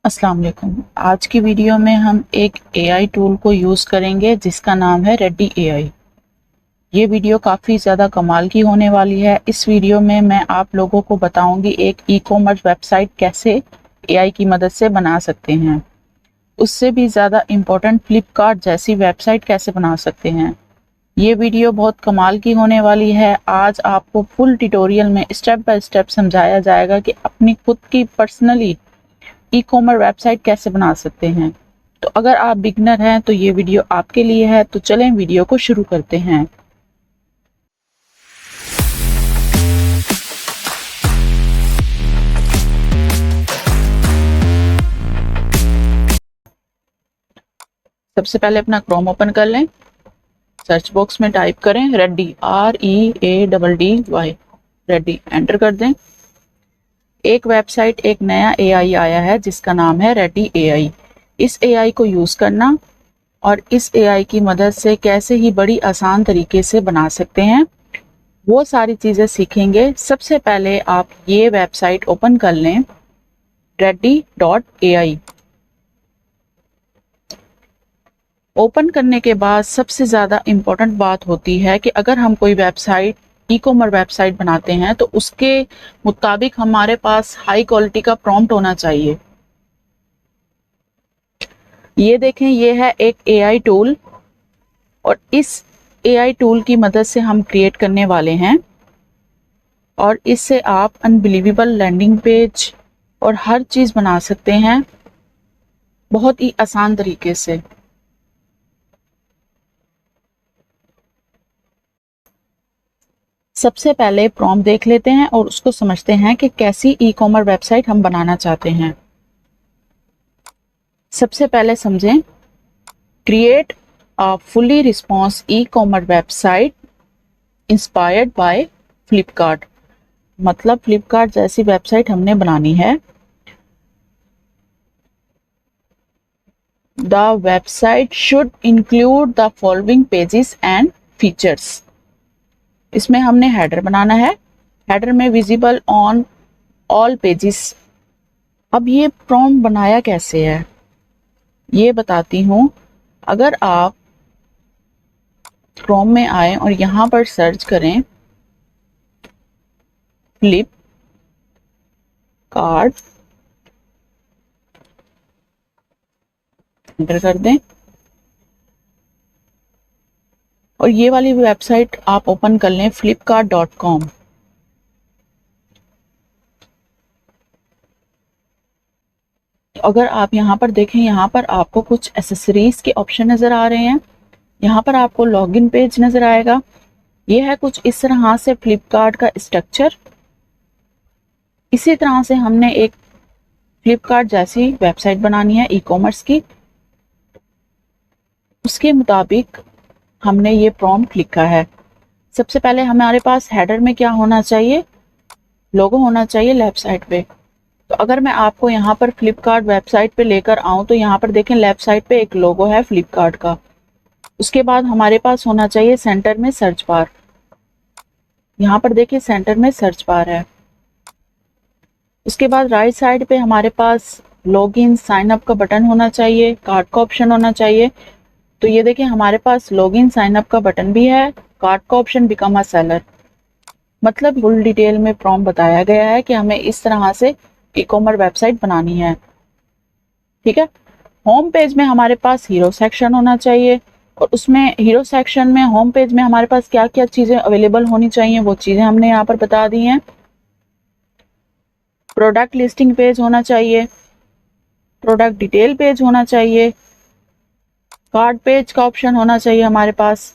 अस्सलाम वालेकुम। आज की वीडियो में हम एक एआई टूल को यूज़ करेंगे जिसका नाम है रेडी एआई। ये वीडियो काफ़ी ज़्यादा कमाल की होने वाली है। इस वीडियो में मैं आप लोगों को बताऊंगी एक ई कॉमर्स वेबसाइट कैसे एआई की मदद से बना सकते हैं। उससे भी ज़्यादा इम्पोर्टेंट फ्लिपकार्ट जैसी वेबसाइट कैसे बना सकते हैं। ये वीडियो बहुत कमाल की होने वाली है। आज आपको फुल ट्यूटोरियल में स्टेप बाय स्टेप समझाया जाएगा कि अपनी खुद की पर्सनली ई कॉमर्स वेबसाइट कैसे बना सकते हैं। तो अगर आप बिगनर हैं तो ये वीडियो आपके लिए है। तो चलें वीडियो को शुरू करते हैं। सबसे पहले अपना क्रोम ओपन कर लें। सर्च बॉक्स में टाइप करें रेडी, READDY, रेडी, एंटर कर दें। एक वेबसाइट, एक नया एआई आया है जिसका नाम है रेडी एआई। इस एआई को यूज़ करना और इस एआई की मदद से कैसे ही बड़ी आसान तरीके से बना सकते हैं वो सारी चीज़ें सीखेंगे। सबसे पहले आप ये वेबसाइट ओपन कर लें ready.ai। ओपन करने के बाद सबसे ज़्यादा इम्पोर्टेंट बात होती है कि अगर हम कोई वेबसाइट ई कॉमर्स वेबसाइट बनाते हैं तो उसके मुताबिक हमारे पास हाई क्वालिटी का प्रॉम्प्ट होना चाहिए। ये देखें, ये है एक एआई टूल और इस एआई टूल की मदद से हम क्रिएट करने वाले हैं और इससे आप अनबिलीवेबल लैंडिंग पेज और हर चीज़ बना सकते हैं बहुत ही आसान तरीके से। सबसे पहले प्रॉम्प्ट देख लेते हैं और उसको समझते हैं कि कैसी ई कॉमर्स वेबसाइट हम बनाना चाहते हैं। सबसे पहले समझें, create a fully response e commerce website inspired by Flipkart. मतलब फ्लिपकार्ट जैसी वेबसाइट हमने बनानी है। The website should include the following pages and features. इसमें हमने हेडर बनाना है। हेडर में विजिबल ऑन ऑल पेजेस। अब ये प्रॉम्प्ट बनाया कैसे है ये बताती हूँ। अगर आप क्रोम में आए और यहाँ पर सर्च करें फ्लिपकार्ट, एंटर कर दें और ये वाली वेबसाइट आप ओपन कर लें flipkart.com। अगर आप यहाँ पर देखें, यहाँ पर आपको कुछ एसेसरीज के ऑप्शन नज़र आ रहे हैं। यहाँ पर आपको लॉगिन पेज नज़र आएगा। ये है कुछ इस तरह से फ्लिपकार्ट का स्ट्रक्चर। इसी तरह से हमने एक फ्लिपकार्ट जैसी वेबसाइट बनानी है ई कॉमर्स की। उसके मुताबिक हमने ये प्रॉम्प्ट लिखा है। सबसे पहले हमारे पास हेडर में क्या होना चाहिए, लोगो होना चाहिए लेफ्ट साइड पे। तो अगर मैं आपको यहाँ पर फ्लिपकार्ट वेबसाइट पे लेकर आऊँ तो यहाँ पर देखें लेफ्ट साइड पे एक लोगो है फ्लिपकार्ट का। उसके बाद हमारे पास होना चाहिए सेंटर में सर्च बार। यहाँ पर देखिए सेंटर में सर्च बार है। उसके बाद राइट साइड पे हमारे पास लॉगिन साइन अप का बटन होना चाहिए, कार्ड का ऑप्शन होना चाहिए। तो ये देखिए हमारे पास लॉगिन साइन अप का बटन भी है, कार्ड का ऑप्शन, बिकम अ सेलर। मतलब फुल डिटेल में प्रॉम्प्ट बताया गया है कि हमें इस तरह से ई कॉमर्स वेबसाइट बनानी है। ठीक है। होम पेज में हमारे पास हीरो सेक्शन होना चाहिए और उसमें हीरो सेक्शन में होम पेज में हमारे पास क्या क्या चीज़ें अवेलेबल होनी चाहिए वो चीज़ें हमने यहाँ पर बता दी हैं। प्रोडक्ट लिस्टिंग पेज होना चाहिए, प्रोडक्ट डिटेल पेज होना चाहिए, कार्ड पेज का ऑप्शन होना चाहिए हमारे पास,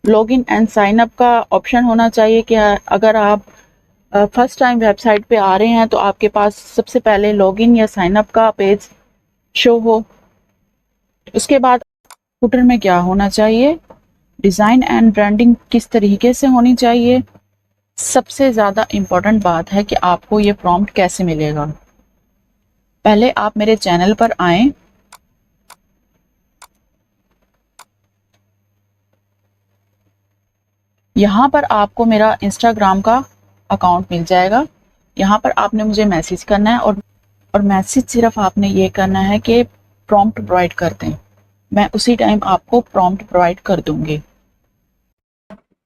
लॉगिन एंड साइन अप का ऑप्शन होना चाहिए कि अगर आप फर्स्ट टाइम वेबसाइट पे आ रहे हैं तो आपके पास सबसे पहले लॉगिन या साइन अप का पेज शो हो। उसके बाद फुटर में क्या होना चाहिए, डिज़ाइन एंड ब्रांडिंग किस तरीके से होनी चाहिए। सबसे ज़्यादा इम्पोर्टेंट बात है कि आपको ये प्रॉम्प्ट कैसे मिलेगा। पहले आप मेरे चैनल पर आएं। यहाँ पर आपको मेरा इंस्टाग्राम का अकाउंट मिल जाएगा। यहाँ पर आपने मुझे मैसेज करना है और और मैसेज सिर्फ आपने ये करना है कि प्रॉम्प्ट प्रोवाइड कर दें, मैं उसी टाइम आपको प्रॉम्प्ट प्रोवाइड कर दूंगी।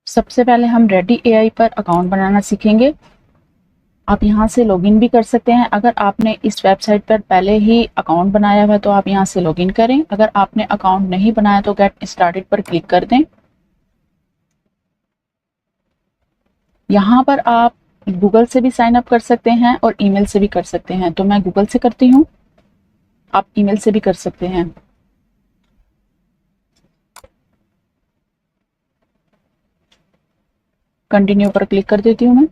सबसे पहले हम रेडी एआई पर अकाउंट बनाना सीखेंगे। आप यहाँ से लॉगिन भी कर सकते हैं। अगर आपने इस वेबसाइट पर पहले ही अकाउंट बनाया हुआ है तो आप यहाँ से लॉगिन करें। अगर आपने अकाउंट नहीं बनाया तो गेट स्टार्टेड पर क्लिक कर दें। यहाँ पर आप गूगल से भी साइन अप कर सकते हैं और ईमेल से भी कर सकते हैं, तो मैं गूगल से करती हूँ, आप ईमेल से भी कर सकते हैं। कंटिन्यू पर क्लिक कर देती हूँ मैं।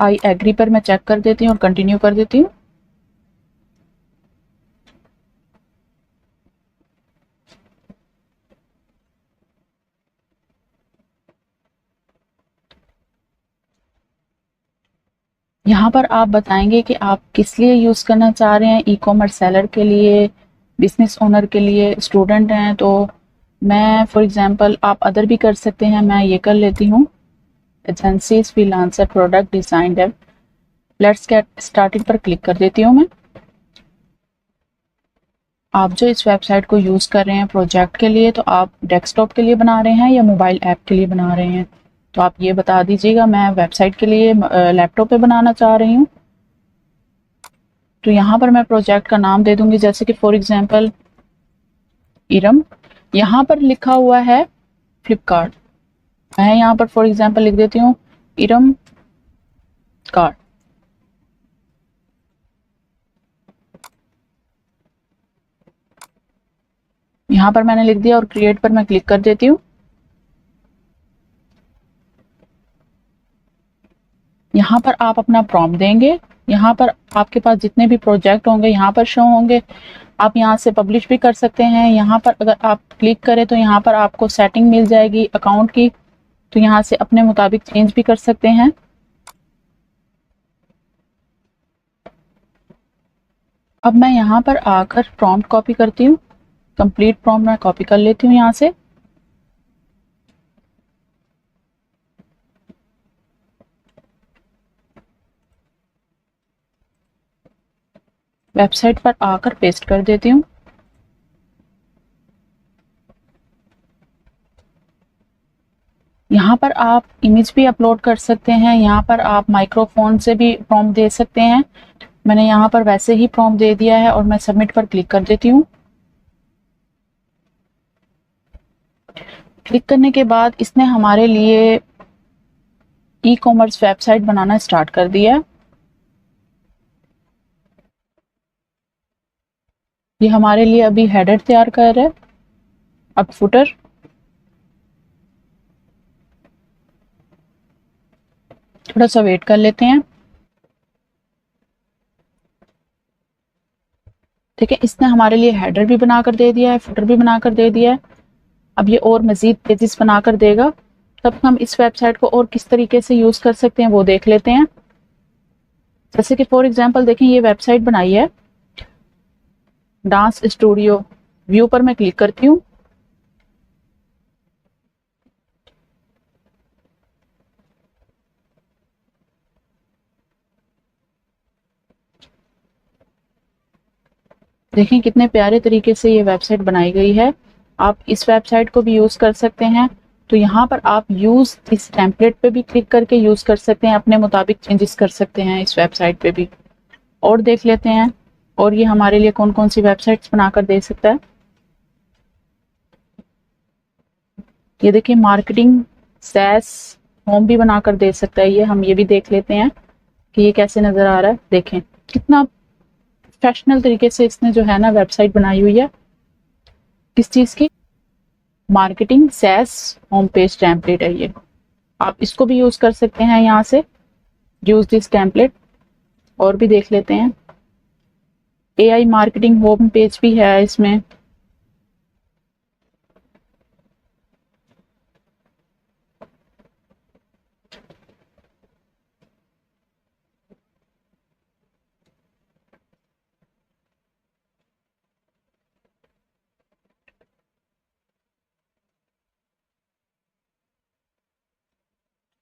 आई एग्री पर मैं चेक कर देती हूँ और कंटिन्यू कर देती हूँ। यहाँ पर आप बताएंगे कि आप किस लिए यूज़ करना चाह रहे हैं, ई कॉमर्स सेलर के लिए, बिजनेस ओनर के लिए, स्टूडेंट हैं तो मैं फॉर एग्जांपल, आप अदर भी कर सकते हैं, मैं ये कर लेती हूँ agencies freelancer product design dev. Let's get started पर क्लिक कर देती हूँ मैं। आप जो इस वेबसाइट को यूज़ कर रहे हैं प्रोजेक्ट के लिए, तो आप डेस्कटॉप के लिए बना रहे हैं या मोबाइल ऐप के लिए बना रहे हैं, तो आप ये बता दीजिएगा। मैं वेबसाइट के लिए लैपटॉप पे बनाना चाह रही हूँ, तो यहाँ पर मैं प्रोजेक्ट का नाम दे दूंगी, जैसे कि फॉर एग्जांपल इरम। यहाँ पर लिखा हुआ है फ्लिपकार्ट, मैं यहाँ पर फॉर एग्जांपल लिख देती हूँ इरम कार्ट। यहाँ पर मैंने लिख दिया और क्रिएट पर मैं क्लिक कर देती हूँ। यहाँ पर आप अपना प्रॉम्प्ट देंगे। यहाँ पर आपके पास जितने भी प्रोजेक्ट होंगे यहाँ पर शो होंगे। आप यहाँ से पब्लिश भी कर सकते हैं। यहाँ पर अगर आप क्लिक करें तो यहाँ पर आपको सेटिंग मिल जाएगी अकाउंट की, तो यहाँ से अपने मुताबिक चेंज भी कर सकते हैं। अब मैं यहाँ पर आकर प्रॉम्प्ट कॉपी करती हूँ, कंप्लीट प्रॉम्प्ट मैं कॉपी कर लेती हूँ यहाँ से। वेबसाइट पर आकर पेस्ट कर देती हूँ। यहाँ पर आप इमेज भी अपलोड कर सकते हैं, यहाँ पर आप माइक्रोफोन से भी प्रॉम्प्ट दे सकते हैं। मैंने यहाँ पर वैसे ही प्रॉम्प्ट दे दिया है और मैं सबमिट पर क्लिक कर देती हूँ। क्लिक करने के बाद इसने हमारे लिए ई कॉमर्स वेबसाइट बनाना स्टार्ट कर दिया। ये हमारे लिए अभी हेडर तैयार कर रहा है। अब फुटर, थोड़ा सा वेट कर लेते हैं। ठीक है, इसने हमारे लिए हेडर भी बनाकर दे दिया है, फुटर भी बनाकर दे दिया है। अब ये और मजीद पेजेस बनाकर देगा, तब हम इस वेबसाइट को और किस तरीके से यूज कर सकते हैं वो देख लेते हैं। जैसे कि फॉर एग्जांपल देखें, ये वेबसाइट बनाई है डांस स्टूडियो। व्यू पर मैं क्लिक करती हूँ। देखें कितने प्यारे तरीके से ये वेबसाइट बनाई गई है। आप इस वेबसाइट को भी यूज कर सकते हैं। तो यहाँ पर आप यूज इस टेम्पलेट पे भी क्लिक करके यूज कर सकते हैं, अपने मुताबिक चेंजेस कर सकते हैं इस वेबसाइट पे भी। और देख लेते हैं और ये हमारे लिए कौन कौन सी वेबसाइट्स बनाकर दे सकता है। ये देखिए मार्केटिंग सैस होम भी बनाकर दे सकता है। ये हम ये भी देख लेते हैं कि ये कैसे नजर आ रहा है। देखें कितना प्रोफेशनल तरीके से इसने जो है ना वेबसाइट बनाई हुई है। किस चीज की? Marketing SaaS home page template है ये। आप इसको भी यूज कर सकते हैं यहाँ से, यूज दिस टेम्पलेट। और भी देख लेते हैं। एआई मार्केटिंग होम पेज भी है इसमें।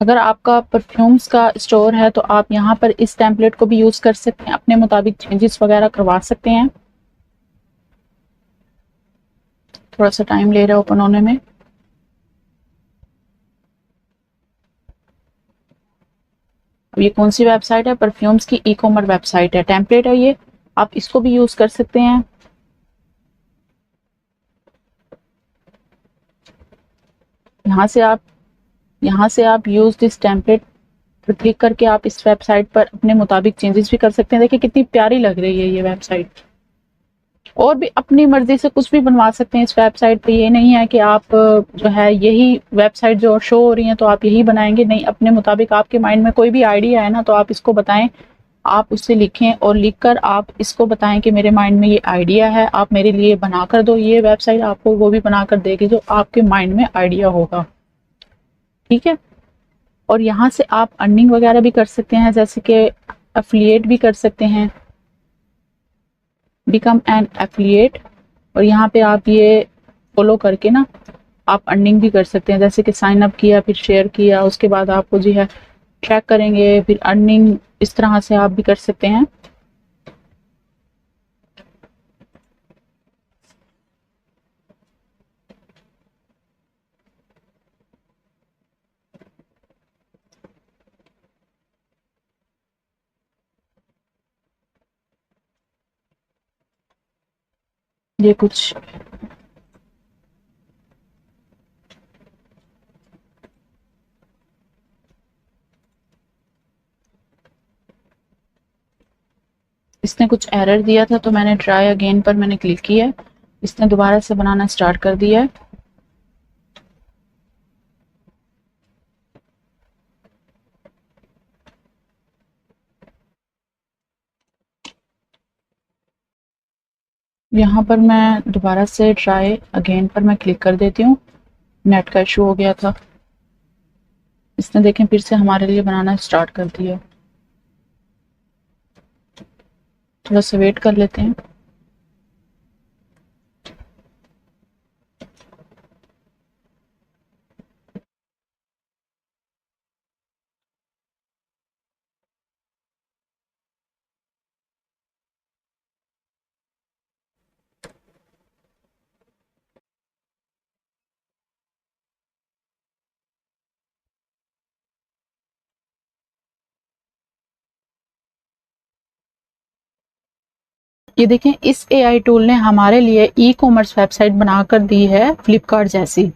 अगर आपका परफ्यूम्स का स्टोर है तो आप यहाँ पर इस टेम्पलेट को भी यूज कर सकते हैं, अपने मुताबिक चेंजेस वगैरह करवा सकते हैं। थोड़ा सा टाइम ले रहा है ओपन होने में। अब ये कौन सी वेबसाइट है? परफ्यूम्स की ई कॉमर्स वेबसाइट है, टेम्पलेट है ये, आप इसको भी यूज कर सकते हैं। यहाँ से आप यूज दिस टेम्पलेट पर क्लिक करके आप इस वेबसाइट पर अपने मुताबिक चेंजेस भी कर सकते हैं। देखिए कितनी प्यारी लग रही है ये वेबसाइट। और भी अपनी मर्जी से कुछ भी बनवा सकते हैं इस वेबसाइट पे। ये नहीं है कि आप जो है यही वेबसाइट जो शो हो रही है तो आप यही बनाएंगे, नहीं, अपने मुताबिक आपके माइंड में कोई भी आइडिया है ना तो आप इसको बताएं, आप उससे लिखें और लिखकर आप इसको बताएं कि मेरे माइंड में ये आइडिया है, आप मेरे लिए बनाकर दो। ये वेबसाइट आपको वो भी बनाकर देगी जो आपके माइंड में आइडिया होगा, ठीक है। और यहाँ से आप अर्निंग वगैरह भी कर सकते हैं, जैसे कि एफिलिएट भी कर सकते हैं, बिकम एन एफिलिएट। और यहाँ पे आप ये फॉलो करके ना आप अर्निंग भी कर सकते हैं, जैसे कि साइन अप किया, फिर शेयर किया, उसके बाद आपको जो है ट्रैक करेंगे, फिर अर्निंग इस तरह से आप भी कर सकते हैं। ये कुछ इसने कुछ एरर दिया था तो मैंने ट्राई अगेन पर मैंने क्लिक किया है, इसने दोबारा से बनाना स्टार्ट कर दिया है। यहाँ पर मैं दोबारा से ट्राई अगेन पर मैं क्लिक कर देती हूँ, नेट का इशू हो गया था। इसने देखें फिर से हमारे लिए बनाना स्टार्ट कर दिया। थोड़ा सा वेट कर लेते हैं। ये देखें इस एआई टूल ने हमारे लिए ई कॉमर्स वेबसाइट बनाकर दी है फ्लिपकार्ट जैसी।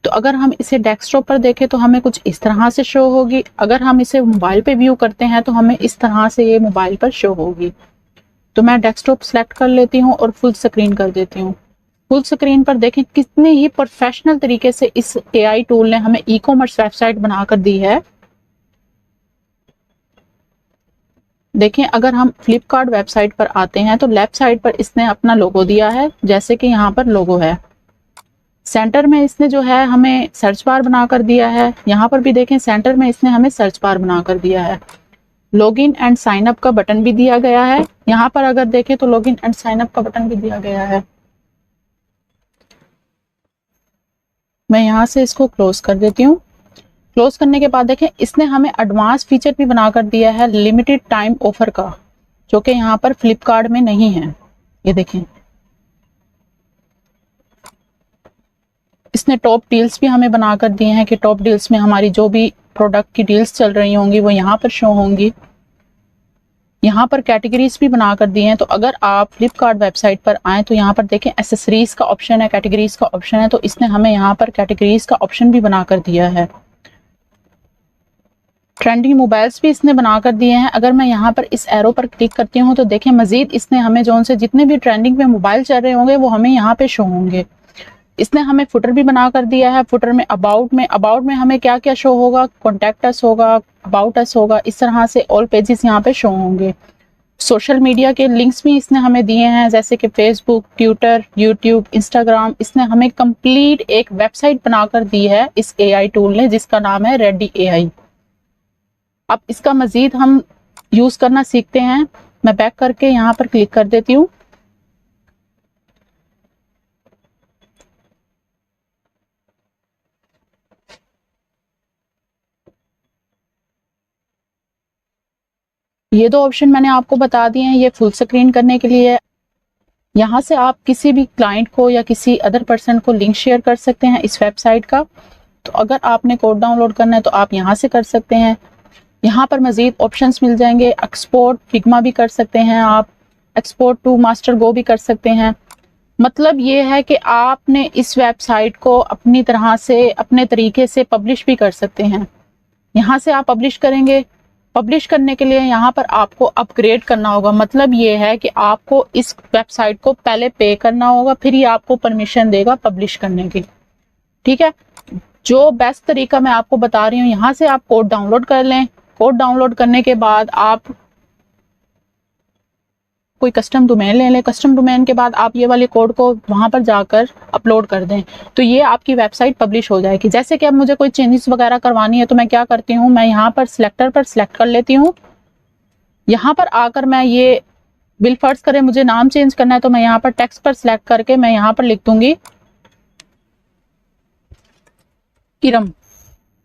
तो अगर हम इसे डेस्कटॉप पर देखें तो हमें कुछ इस तरह से शो होगी, अगर हम इसे मोबाइल पे व्यू करते हैं तो हमें इस तरह से ये मोबाइल पर शो होगी। तो मैं डेस्कटॉप सेलेक्ट कर लेती हूँ और फुल स्क्रीन कर देती हूँ। फुल स्क्रीन पर देखें कितने ही प्रोफेशनल तरीके से इस एआई टूल ने हमें ई कॉमर्स वेबसाइट बनाकर दी है। देखें अगर हम फ्लिपकार्ट वेबसाइट पर आते हैं तो लेफ्ट साइड पर इसने अपना लोगो दिया है, जैसे कि यहाँ पर लोगो है। सेंटर में इसने जो है हमें सर्च बार बनाकर दिया है, यहाँ पर भी देखें सेंटर में इसने हमें सर्च बार बनाकर दिया है। लॉगिन एंड साइन अप का बटन भी दिया गया है, यहाँ पर अगर देखें तो लॉगिन एंड साइन अप का बटन भी दिया गया है। मैं यहाँ से इसको क्लोज कर देती हूँ। क्लोज करने के बाद देखें इसने हमें एडवांस फीचर भी बनाकर दिया है लिमिटेड टाइम ऑफर का, जो कि यहाँ पर फ्लिपकार्ट में नहीं है। ये देखें इसने टॉप डील्स भी हमें बनाकर दिए हैं कि टॉप डील्स में हमारी जो भी प्रोडक्ट की डील्स चल रही होंगी वो यहाँ पर शो होंगी। यहाँ पर कैटेगरीज भी बनाकर दिए हैं, तो अगर आप फ्लिपकार्ट वेबसाइट पर आएँ तो यहाँ पर देखें एसेसरीज का ऑप्शन है, कैटेगरीज का ऑप्शन है, तो इसने हमें यहाँ पर कैटेगरीज का ऑप्शन भी बनाकर दिया है। ट्रेंडिंग मोबाइल्स भी इसने बनाकर दिए हैं। अगर मैं यहाँ पर इस एरो पर क्लिक करती हूँ तो देखें मजीद इसने हमें जो से जितने भी ट्रेंडिंग में मोबाइल चल रहे होंगे वो हमें यहाँ पे शो होंगे। इसने हमें फुटर भी बना कर दिया है। फुटर में अबाउट में हमें क्या क्या शो होगा, कॉन्टैक्ट अस होगा, अबाउट अस होगा, इस तरह से ऑल पेजेस यहाँ पे शो होंगे। सोशल मीडिया के लिंक्स भी इसने हमें दिए हैं, जैसे कि फेसबुक, ट्विटर, यूट्यूब, इंस्टाग्राम। इसने हमें कंप्लीट एक वेबसाइट बनाकर दी है इस एआई टूल ने, जिसका नाम है रेडी एआई। अब इसका मजीद हम यूज करना सीखते हैं। मैं बैक करके यहाँ पर क्लिक कर देती हूँ। ये दो ऑप्शन मैंने आपको बता दिए हैं, ये फुल स्क्रीन करने के लिए। यहाँ से आप किसी भी क्लाइंट को या किसी अदर पर्सन को लिंक शेयर कर सकते हैं इस वेबसाइट का। तो अगर आपने कोड डाउनलोड करना है तो आप यहाँ से कर सकते हैं। यहाँ पर मज़ीद ऑप्शंस मिल जाएंगे। एक्सपोर्ट फिग्मा भी कर सकते हैं आप, एक्सपोर्ट टू मास्टर गो भी कर सकते हैं। मतलब ये है कि आपने इस वेबसाइट को अपनी तरह से अपने तरीके से पब्लिश भी कर सकते हैं। यहाँ से आप पब्लिश करेंगे। पब्लिश करने के लिए यहाँ पर आपको अपग्रेड करना होगा। मतलब ये है कि आपको इस वेबसाइट को पहले पे करना होगा, फिर ये आपको परमिशन देगा पब्लिश करने की। ठीक है, जो बेस्ट तरीका मैं आपको बता रही हूँ, यहाँ से आप कोड डाउनलोड कर लें। कोड डाउनलोड करने के बाद आप कोई कस्टम डोमेन ले लें। कस्टम डोमेन के बाद आप ये वाले कोड को वहाँ पर जाकर अपलोड कर दें, तो ये आपकी वेबसाइट पब्लिश हो जाएगी। जैसे कि अब मुझे कोई चेंजेस वगैरह करवानी है तो मैं क्या करती हूँ, मैं यहाँ पर सिलेक्टर पर सिलेक्ट कर लेती हूँ। यहाँ पर आकर मैं ये बिल फर्ज करें मुझे नाम चेंज करना है तो मैं यहाँ पर टेक्स्ट पर सिलेक्ट करके मैं यहाँ पर लिख दूंगी किरम।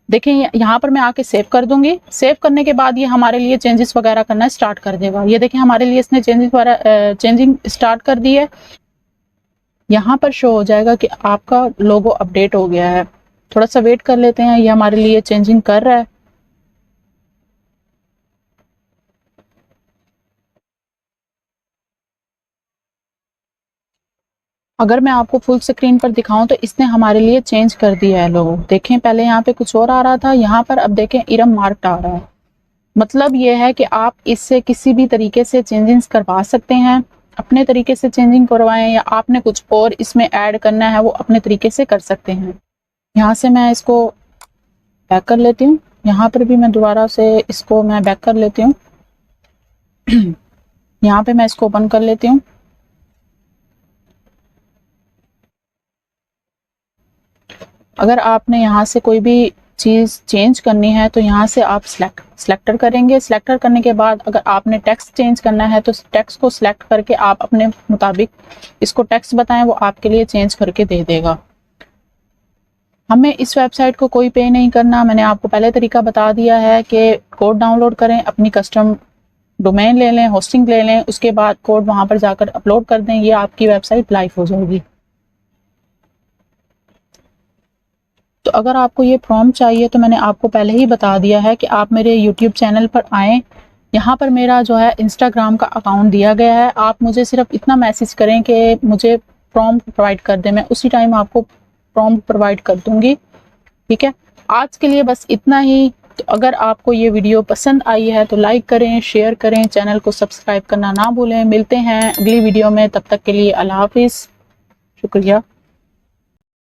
देखें यहाँ पर मैं आके सेव कर दूंगी। सेव करने के बाद ये हमारे लिए चेंजेस वगैरह करना स्टार्ट कर देगा। ये देखें हमारे लिए इसने चेंजिंग स्टार्ट कर दी है। यहाँ पर शो हो जाएगा कि आपका लोगो अपडेट हो गया है। थोड़ा सा वेट कर लेते हैं, ये हमारे लिए चेंजिंग कर रहा है। अगर मैं आपको फुल स्क्रीन पर दिखाऊं तो इसने हमारे लिए चेंज कर दिया है लोगो। देखें पहले यहाँ पे कुछ और आ रहा था, यहाँ पर अब देखें इरम मार्क्ड आ रहा है। मतलब ये है कि आप इससे किसी भी तरीके से चेंजिंग्स करवा सकते हैं। अपने तरीके से चेंजिंग करवाएं या आपने कुछ और इसमें ऐड करना है वो अपने तरीके से कर सकते हैं। यहाँ से मैं इसको बैक कर लेती हूँ। यहाँ पर भी मैं दोबारा से इसको मैं बैक कर लेती हूँ। यहाँ पे मैं इसको ओपन कर लेती हूँ। अगर आपने यहाँ से कोई भी चीज़ चेंज करनी है तो यहाँ से आप सिलेक्टर करेंगे। सिलेक्टर करने के बाद अगर आपने टेक्स्ट चेंज करना है तो टेक्स्ट को सिलेक्ट करके आप अपने मुताबिक इसको टेक्स्ट बताएं, वो आपके लिए चेंज करके दे देगा। हमें इस वेबसाइट को कोई पे नहीं करना। मैंने आपको पहले तरीका बता दिया है कि कोड डाउनलोड करें, अपनी कस्टम डोमेन ले लें, होस्टिंग ले लें, उसके बाद कोड वहाँ पर जाकर अपलोड कर दें, ये आपकी वेबसाइट लाइव हो जाएगी। तो अगर आपको ये फॉर्म चाहिए तो मैंने आपको पहले ही बता दिया है कि आप मेरे यूट्यूब चैनल पर आएँ। यहाँ पर मेरा जो है इंस्टाग्राम का अकाउंट दिया गया है। आप मुझे सिर्फ इतना मैसेज करें कि मुझे फॉर्म प्रोवाइड कर दें, मैं उसी टाइम आपको फॉर्म प्रोवाइड कर दूँगी। ठीक है, आज के लिए बस इतना ही। तो अगर आपको ये वीडियो पसंद आई है तो लाइक करें, शेयर करें, चैनल को सब्सक्राइब करना ना भूलें। मिलते हैं अगली वीडियो में, तब तक के लिए अल्लाह हाफिज़। शुक्रिया।